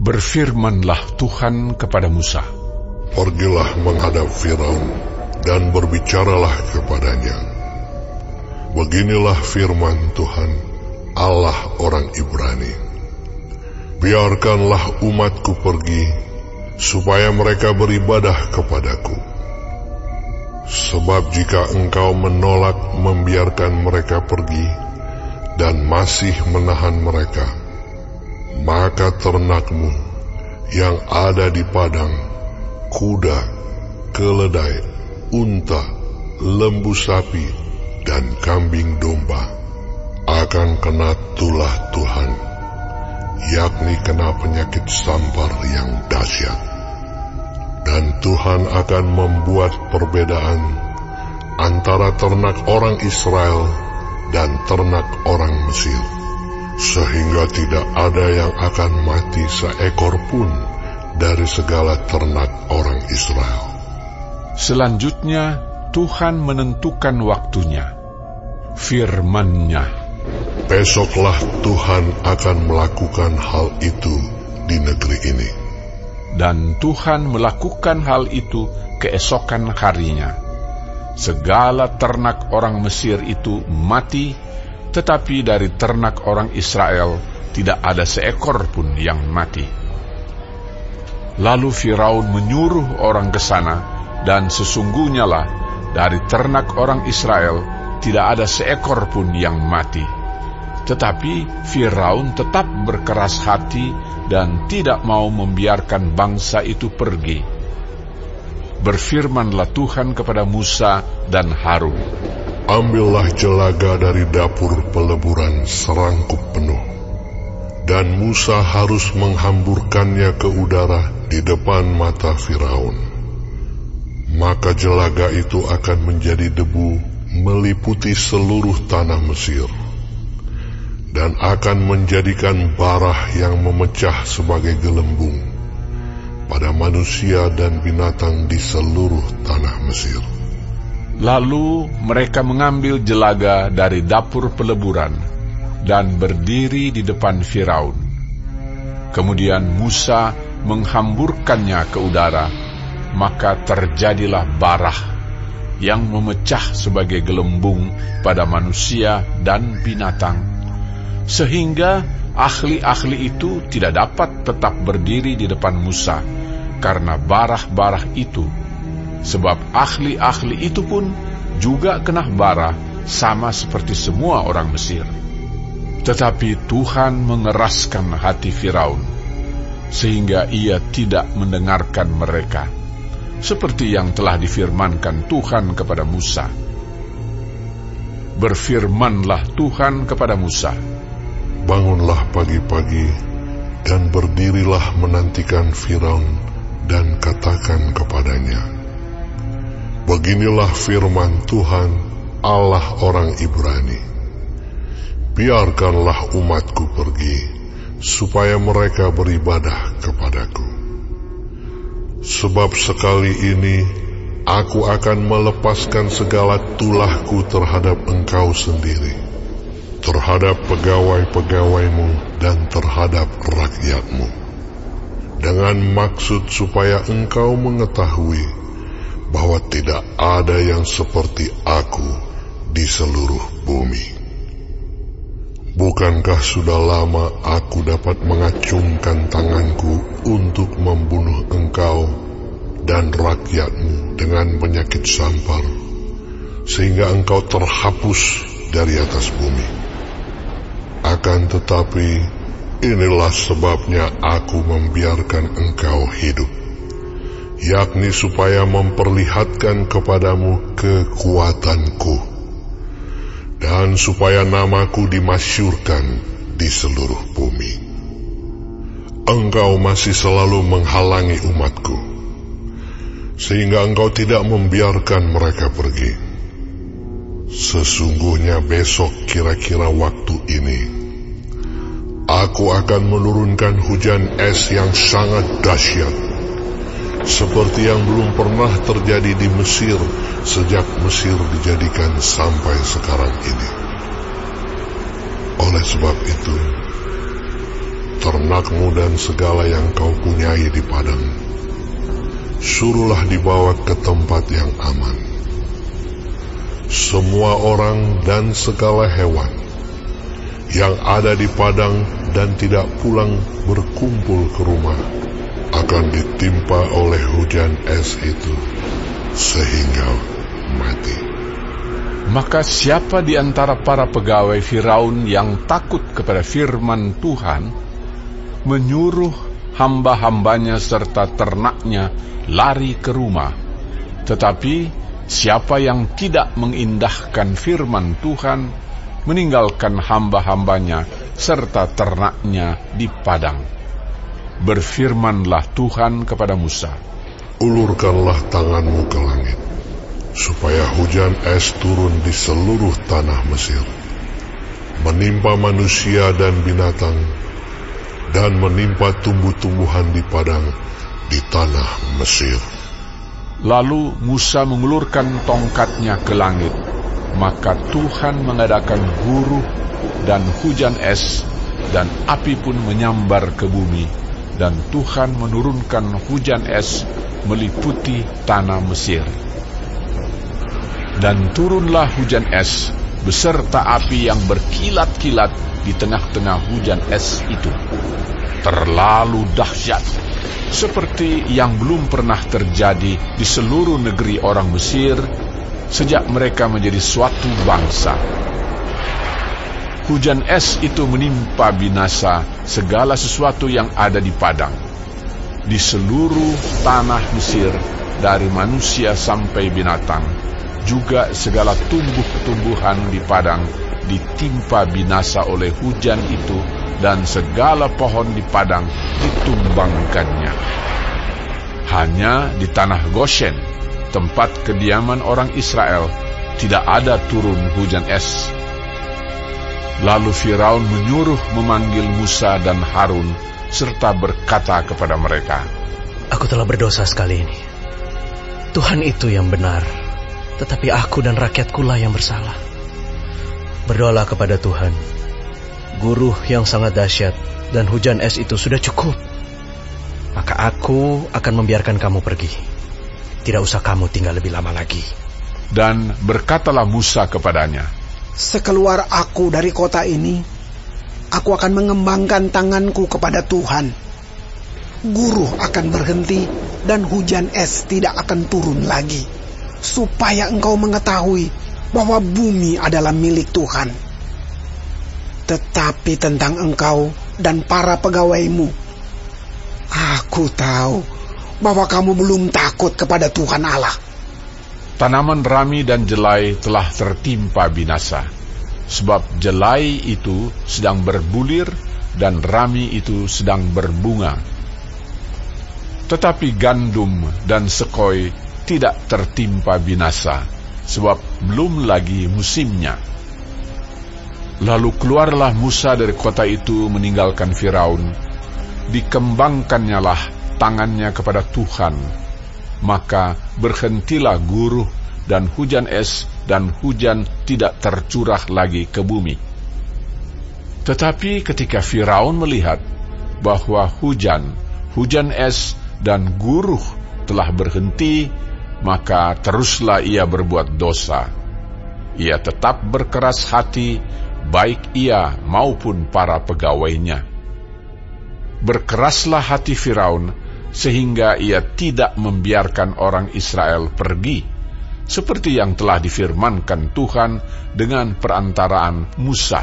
Berfirmanlah Tuhan kepada Musa, "Pergilah menghadap Firaun dan berbicaralah kepadanya. Beginilah firman Tuhan, Allah orang Ibrani. Biarkanlah umatku pergi, supaya mereka beribadah kepadaku. Sebab jika engkau menolak membiarkan mereka pergi dan masih menahan mereka, maka ternakmu yang ada di padang, kuda, keledai, unta, lembu sapi, dan kambing domba, akan kena tulah Tuhan, yakni kena penyakit sampar yang dahsyat. Dan Tuhan akan membuat perbedaan antara ternak orang Israel dan ternak orang Mesir, sehingga tidak ada yang akan mati seekor pun dari segala ternak orang Israel." Selanjutnya Tuhan menentukan waktunya. Firman-Nya, "Besoklah Tuhan akan melakukan hal itu di negeri ini." Dan Tuhan melakukan hal itu keesokan harinya. Segala ternak orang Mesir itu mati, tetapi dari ternak orang Israel tidak ada seekor pun yang mati. Lalu Firaun menyuruh orang ke sana, dan sesungguhnya lah dari ternak orang Israel tidak ada seekor pun yang mati. Tetapi Firaun tetap berkeras hati dan tidak mau membiarkan bangsa itu pergi. Berfirmanlah Tuhan kepada Musa dan Harun, "Ambillah jelaga dari dapur peleburan serangkup penuh, dan Musa harus menghamburkannya ke udara di depan mata Firaun. Maka jelaga itu akan menjadi debu meliputi seluruh tanah Mesir, dan akan menjadikan barah yang memecah sebagai gelembung pada manusia dan binatang di seluruh tanah Mesir." Lalu mereka mengambil jelaga dari dapur peleburan dan berdiri di depan Firaun. Kemudian Musa menghamburkannya ke udara, maka terjadilah barah yang memecah sebagai gelembung pada manusia dan binatang, sehingga ahli-ahli itu tidak dapat tetap berdiri di depan Musa karena barah-barah itu. Sebab ahli-ahli itu pun juga kena bara sama seperti semua orang Mesir. Tetapi Tuhan mengeraskan hati Firaun, sehingga ia tidak mendengarkan mereka, seperti yang telah difirmankan Tuhan kepada Musa. Berfirmanlah Tuhan kepada Musa, "Bangunlah pagi-pagi dan berdirilah menantikan Firaun dan katakan kepadanya, beginilah firman Tuhan, Allah orang Ibrani. Biarkanlah umatku pergi, supaya mereka beribadah kepadaku. Sebab sekali ini aku akan melepaskan segala tulahku terhadap engkau sendiri, terhadap pegawai-pegawaimu dan terhadap rakyatmu, dengan maksud supaya engkau mengetahui bahwa tidak ada yang seperti aku di seluruh bumi. Bukankah sudah lama aku dapat mengacungkan tanganku untuk membunuh engkau dan rakyatmu dengan penyakit sampar, sehingga engkau terhapus dari atas bumi? Akan tetapi inilah sebabnya aku membiarkan engkau hidup, yakni supaya memperlihatkan kepadamu kekuatanku, dan supaya namaku dimasyurkan di seluruh bumi. Engkau masih selalu menghalangi umatku, sehingga engkau tidak membiarkan mereka pergi. Sesungguhnya besok kira-kira waktu ini, aku akan menurunkan hujan es yang sangat dahsyat, seperti yang belum pernah terjadi di Mesir sejak Mesir dijadikan sampai sekarang ini. Oleh sebab itu, ternakmu dan segala yang kau punyai di padang, suruhlah dibawa ke tempat yang aman. Semua orang dan segala hewan yang ada di padang dan tidak pulang berkumpul ke rumah akan ditimpa oleh hujan es itu sehingga mati. Maka siapa di antara para pegawai Firaun yang takut kepada firman Tuhan, menyuruh hamba-hambanya serta ternaknya lari ke rumah. Tetapi siapa yang tidak mengindahkan firman Tuhan, meninggalkan hamba-hambanya serta ternaknya di padang. Berfirmanlah Tuhan kepada Musa, ulurkanlah tanganmu ke langit, supaya hujan es turun di seluruh tanah Mesir, menimpa manusia dan binatang, dan menimpa tumbuh-tumbuhan di padang di tanah Mesir. Lalu Musa mengulurkan tongkatnya ke langit, maka Tuhan mengadakan guruh dan hujan es, dan api pun menyambar ke bumi, dan Tuhan menurunkan hujan es meliputi tanah Mesir. Dan turunlah hujan es beserta api yang berkilat-kilat di tengah-tengah hujan es itu. Terlalu dahsyat, seperti yang belum pernah terjadi di seluruh negeri orang Mesir sejak mereka menjadi suatu bangsa. Hujan es itu menimpa binasa segala sesuatu yang ada di padang, di seluruh tanah Mesir, dari manusia sampai binatang, juga segala tumbuh-tumbuhan di padang ditimpa binasa oleh hujan itu, dan segala pohon di padang ditumbangkannya. Hanya di tanah Goshen, tempat kediaman orang Israel, tidak ada turun hujan es. Lalu Firaun menyuruh memanggil Musa dan Harun, serta berkata kepada mereka, aku telah berdosa sekali ini. Tuhan itu yang benar, tetapi aku dan rakyatkulah yang bersalah. Berdoalah kepada Tuhan. Guruh yang sangat dahsyat dan hujan es itu sudah cukup. Maka aku akan membiarkan kamu pergi. Tidak usah kamu tinggal lebih lama lagi. Dan berkatalah Musa kepadanya, sekeluar aku dari kota ini, aku akan mengembangkan tanganku kepada Tuhan. Guruh akan berhenti dan hujan es tidak akan turun lagi, supaya engkau mengetahui bahwa bumi adalah milik Tuhan. Tetapi tentang engkau dan para pegawaimu, aku tahu bahwa kamu belum takut kepada Tuhan Allah. Tanaman rami dan jelai telah tertimpa binasa, sebab jelai itu sedang berbulir dan rami itu sedang berbunga. Tetapi gandum dan sekoi tidak tertimpa binasa, sebab belum lagi musimnya. Lalu keluarlah Musa dari kota itu meninggalkan Firaun. Dikembangkannyalah tangannya kepada Tuhan, maka berhentilah guruh dan hujan es, dan hujan tidak tercurah lagi ke bumi. Tetapi ketika Firaun melihat bahwa hujan es dan guruh telah berhenti, maka teruslah ia berbuat dosa. Ia tetap berkeras hati, baik ia maupun para pegawainya. Berkeraslah hati Firaun, sehingga ia tidak membiarkan orang Israel pergi, seperti yang telah difirmankan Tuhan dengan perantaraan Musa.